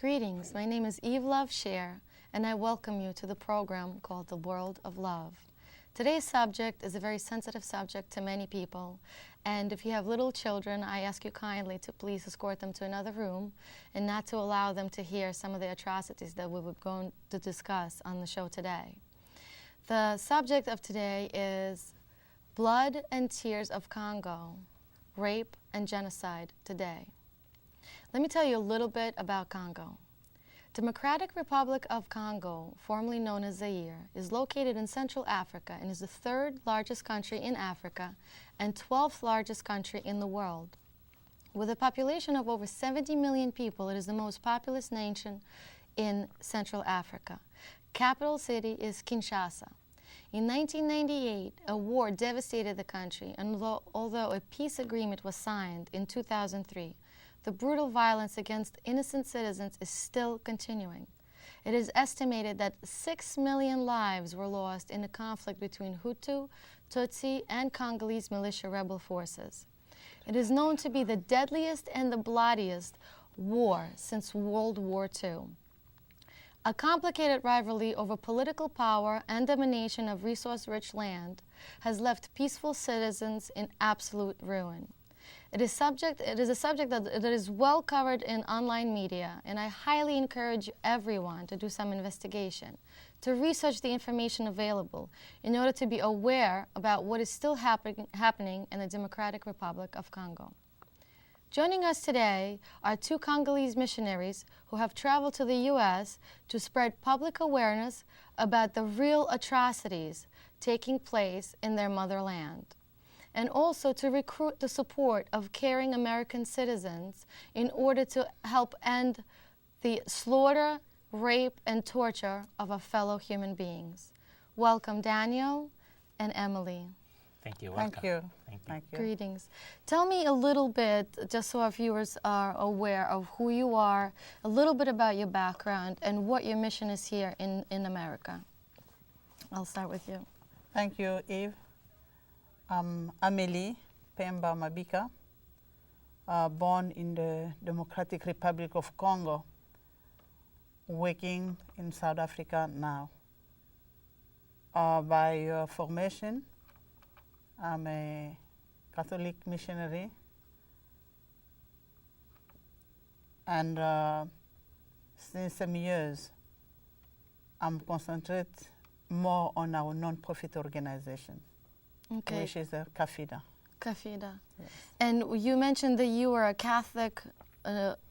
Greetings, my name is Love Cher, and I welcome you to the program called The World of Love. Today's subject is a very sensitive subject to many people, and if you have little children, I ask you kindly to please escort them to another room and not to allow them to hear some of the atrocities that we were going to discuss on the show today. The subject of today is Blood and Tears of Congo, Rape and Genocide Today. Let me tell you a little bit about Congo. Democratic Republic of Congo, formerly known as Zaire, is located in Central Africa and is the third largest country in Africa and 12th largest country in the world. With a population of over 70 million people, it is the most populous nation in Central Africa. Capital city is Kinshasa. In 1998, a war devastated the country, and although a peace agreement was signed in 2003, the brutal violence against innocent citizens is still continuing. It is estimated that 6 million lives were lost in a conflict between Hutu, Tutsi, and Congolese militia rebel forces. It is known to be the deadliest and the bloodiest war since World War II. A complicated rivalry over political power and domination of resource-rich land has left peaceful citizens in absolute ruin. It is a subject that is well covered in online media, and I highly encourage everyone to do some investigation, to research the information available in order to be aware about what is still happening in the Democratic Republic of Congo. Joining us today are two Congolese missionaries who have traveled to the U.S. to spread public awareness about the real atrocities taking place in their motherland, and also to recruit the support of caring American citizens in order to help end the slaughter, rape, and torture of our fellow human beings. Welcome, Daniel and Emily. Thank you. Thank you. Thank you. Greetings. Tell me a little bit, just so our viewers are aware of who you are, a little bit about your background and what your mission is here in America. I'll start with you. Thank you, Eve. I'm Amélie Pemba Mabika, born in the Democratic Republic of Congo, working in South Africa now. By formation, I'm a Catholic missionary, and since some years, I'm concentrated more on our non-profit organization. Okay. Which is a CAFIDA. CAFIDA. Yes. And you mentioned that you were a Catholic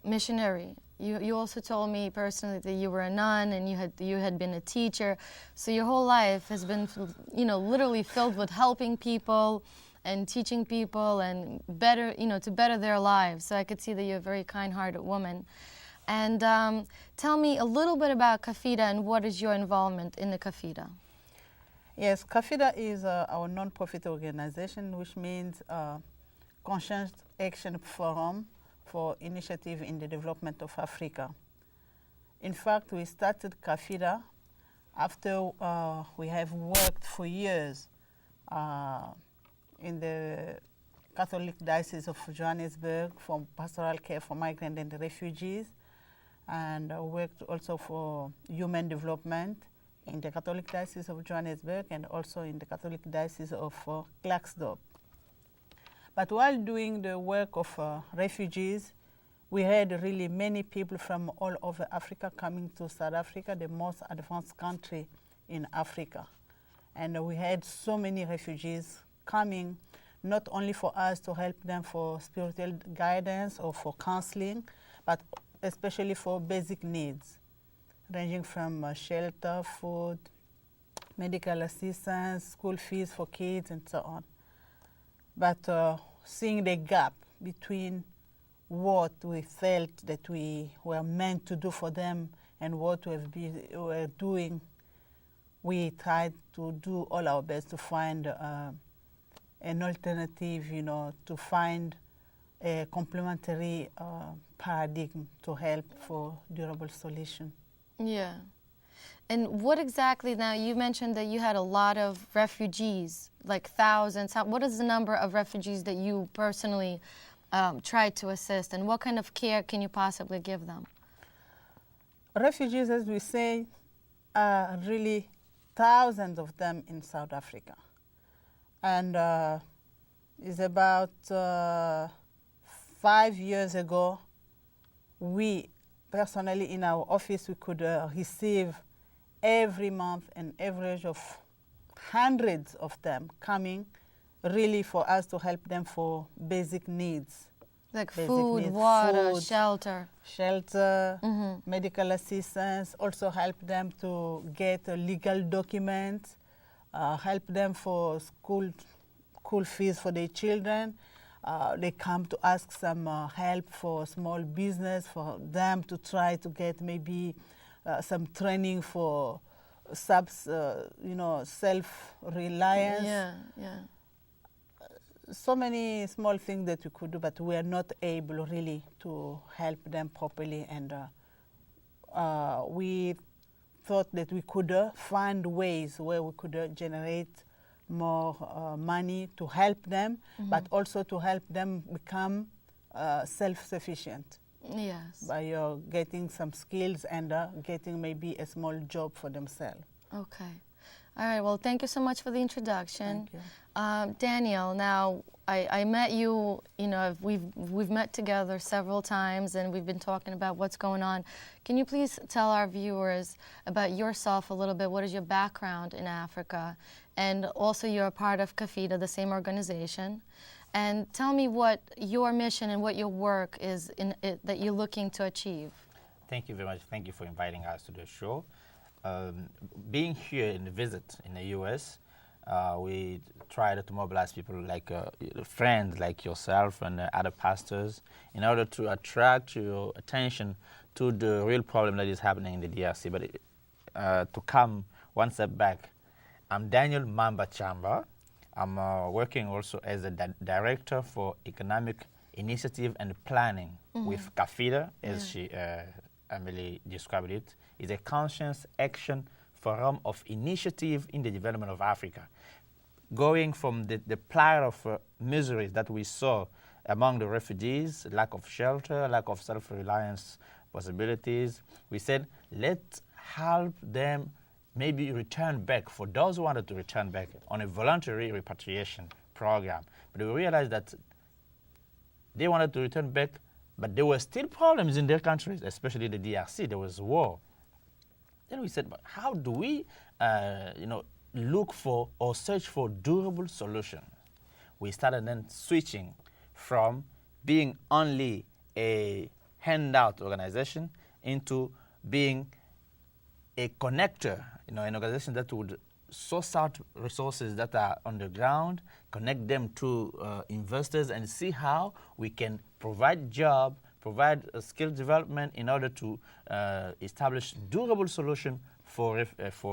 missionary. You also told me personally that you were a nun and you had been a teacher. So your whole life has been, literally filled with helping people and teaching people and to better their lives. So I could see that you're a very kind-hearted woman. And tell me a little bit about CAFIDA and what is your involvement in the CAFIDA? Yes, CAFIDA is our non-profit organization, which means Conscious Action Forum for Initiative in the Development of Africa. In fact, we started CAFIDA after we have worked for years in the Catholic Diocese of Johannesburg for pastoral care for migrants and refugees, and worked also for human development in the Catholic Diocese of Johannesburg and also in the Catholic Diocese of Klerksdorp. But while doing the work of refugees, we had really many people from all over Africa coming to South Africa, the most advanced country in Africa. And we had so many refugees coming, not only for us to help them for spiritual guidance or for counseling, but especially for basic needs, ranging from shelter, food, medical assistance, school fees for kids, and so on. But seeing the gap between what we felt that we were meant to do for them and what we were doing, we tried to do all our best to find an alternative, to find a complementary paradigm to help for durable solution. Yeah. And what exactly, now you mentioned that you had a lot of refugees, like thousands. What is the number of refugees that you personally tried to assist, and what kind of care can you possibly give them? refugees, as we say, are really thousands of them in South Africa. And it's about 5 years ago, we personally in our office, we could receive every month an average of hundreds of them coming really for us to help them for basic needs. Like Basic food, needs, water, food, shelter. Shelter, medical assistance, also help them to get a legal documents, help them for school fees for their children. They come to ask some help for small business for them to try to get maybe some training for self-reliance. Yeah, yeah. So many small things that we could do, but we are not able really to help them properly. And we thought that we could find ways where we could generate more money to help them, but also to help them become self-sufficient. Yes. By getting some skills and getting maybe a small job for themselves. Okay. All right, well, thank you so much for the introduction. Thank you. Daniel, now, I met you, we've met together several times and we've been talking about what's going on. Can you please tell our viewers about yourself a little bit? What is your background in Africa? And also you're a part of CAFIDA, the same organization. And tell me what your mission and what your work is that you're looking to achieve. Thank you very much. Thank you for inviting us to the show. Being here in the visit in the U.S., we try to mobilize people like friends like yourself and other pastors in order to attract your attention to the real problem that is happening in the DRC. But to come one step back, I'm Daniel Mamba Chamba. I'm working also as a director for economic initiative and planning with CAFIDA, as Amelie described it. It's a conscious action forum of initiative in the development of Africa. Going from the plight of misery that we saw among the refugees, lack of shelter, lack of self-reliance possibilities, we said, let's help them maybe return back, for those who wanted to return back, on a voluntary repatriation program. But we realized that they wanted to return back, but there were still problems in their countries, especially the DRC. There was war. Then we said, but how do we look for or search for durable solutions? We started then switching from being only a handout organization into being a connector, an organization that would source out resources that are on the ground, connect them to investors, and see how we can provide jobs, provide skill development in order to establish durable solution for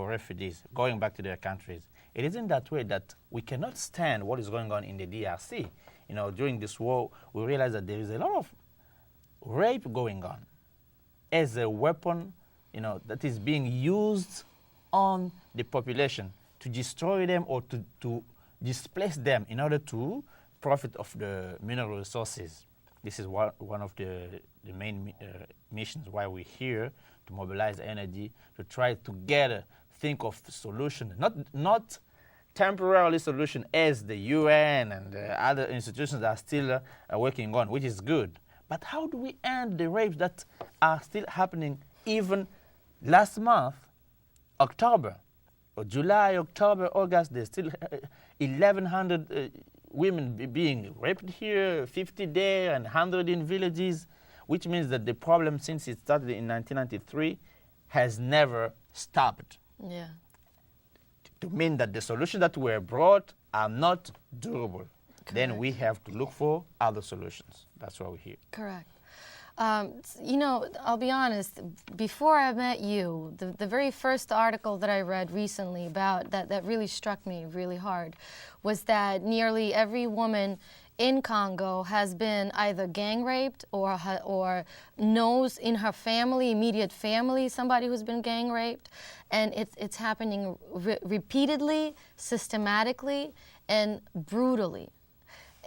refugees going back to their countries. It isn't that way that we cannot stand what is going on in the DRC. During this war, we realize that there is a lot of rape going on as a weapon, that is being used on the population to destroy them or to displace them in order to profit of the mineral resources. This is one of the main missions why we're here, to mobilize energy, to try to think of solution, not temporarily solution as the UN and the other institutions are still working on, which is good. But how do we end the rapes that are still happening even last month, October, or July, October, August, there's still 1,100 women being raped here, 50 there, and 100 in villages, which means that the problem since it started in 1993 has never stopped. Yeah. To mean that the solutions that were brought are not durable. Correct. Then we have to look for other solutions. That's why we're here. Correct. I'll be honest, before I met you, the very first article that I read recently about that really struck me really hard was that nearly every woman in Congo has been either gang raped or knows in her family, immediate family, somebody who's been gang raped. And it's happening repeatedly, systematically, and brutally.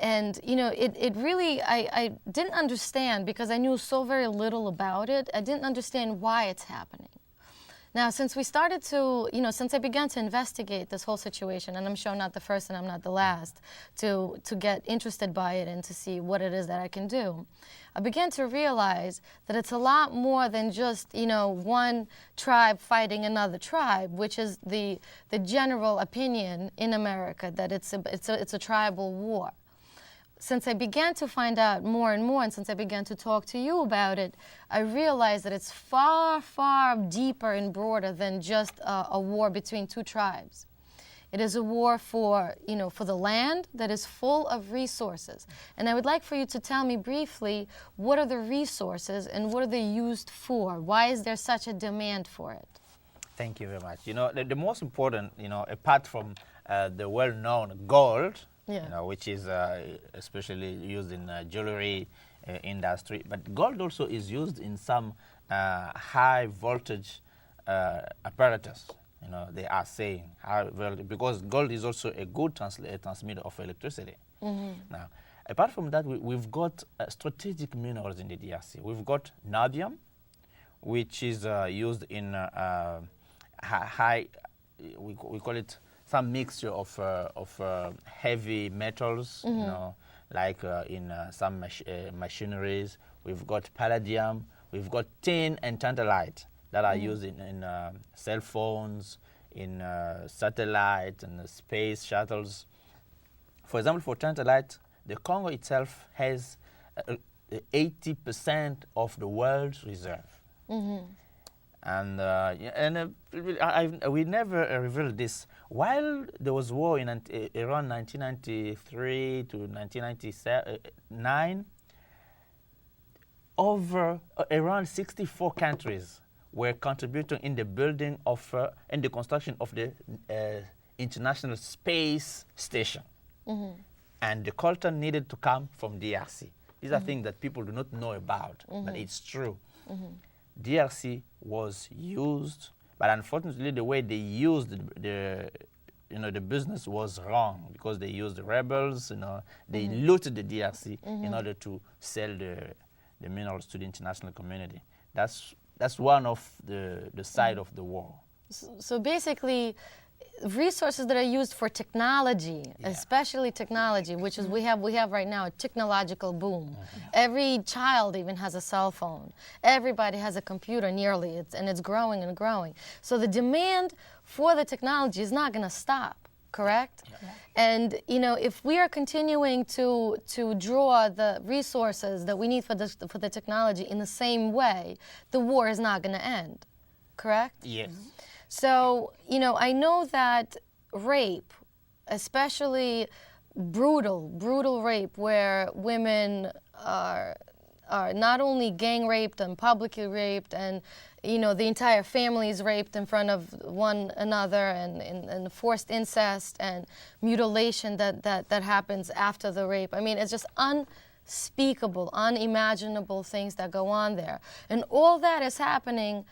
And, you know, it really, I didn't understand because I knew so very little about it. I didn't understand why it's happening. Now, since we started to, you know, since I began to investigate this whole situation, and I'm sure I'm not the first and I'm not the last to get interested by it and to see what it is that I can do, I began to realize that it's a lot more than just, you know, one tribe fighting another tribe, which is the general opinion in America, that it's a tribal war. Since I began to find out more and more, and since I began to talk to you about it, I realized that it's far, far deeper and broader than just a war between two tribes. It is a war for, you know, for the land that is full of resources. And I would like for you to tell me briefly, what are the resources and what are they used for? Why is there such a demand for it? Thank you very much. You know, the most important, you know, apart from the well-known gold, Yeah. you know, which is especially used in jewelry industry. But gold also is used in some high voltage apparatus. You know, they are saying because gold is also a good transmitter of electricity. Now, apart from that, we've got strategic minerals in the DRC. We've got niobium, which is used in high. We call it some mixture of heavy metals, you know, like in some machineries. We've got palladium, we've got tin and tantalite that are used in cell phones, in satellites and space shuttles. For example, for tantalite, the Congo itself has 80% of the world's reserve. And we never revealed this. While there was war in around 1993 to 1999, over around 64 countries were contributing in the building of and the construction of the International Space Station. And the coltan needed to come from DRC. These are things that people do not know about, but it's true. DRC was used, but unfortunately the way they used the business was wrong, because they used the rebels, you know, they looted the DRC in order to sell the minerals to the international community. That's one of the side of the war. So basically, resources that are used for technology, especially technology, which is we have right now a technological boom. Every child even has a cell phone. Everybody has a computer nearly, and it's growing and growing. So the demand for the technology is not going to stop, correct? And you know, if we are continuing to draw the resources that we need for the technology in the same way, the war is not going to end, correct? Yes. So, you know, I know that rape, especially brutal rape, where women are not only gang raped and publicly raped, and, you know, the entire family is raped in front of one another, and forced incest and mutilation that happens after the rape. I mean, it's just unspeakable, unimaginable things that go on there. And all that is happening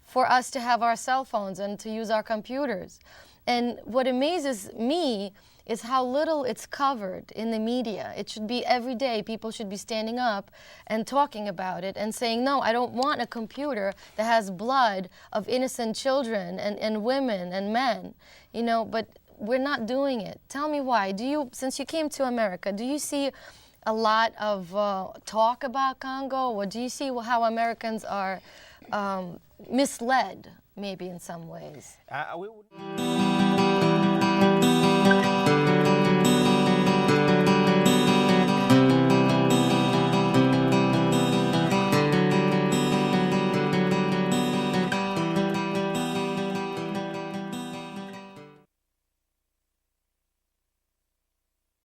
for us to have our cell phones and to use our computers. And what amazes me is how little it's covered in the media. It should be every day. People should be standing up and talking about it and saying, no, I don't want a computer that has blood of innocent children and women and men, you know, but we're not doing it. Tell me why. Since you came to America, do you see a lot of talk about Congo, or do you see how Americans are misled, maybe in some ways? We would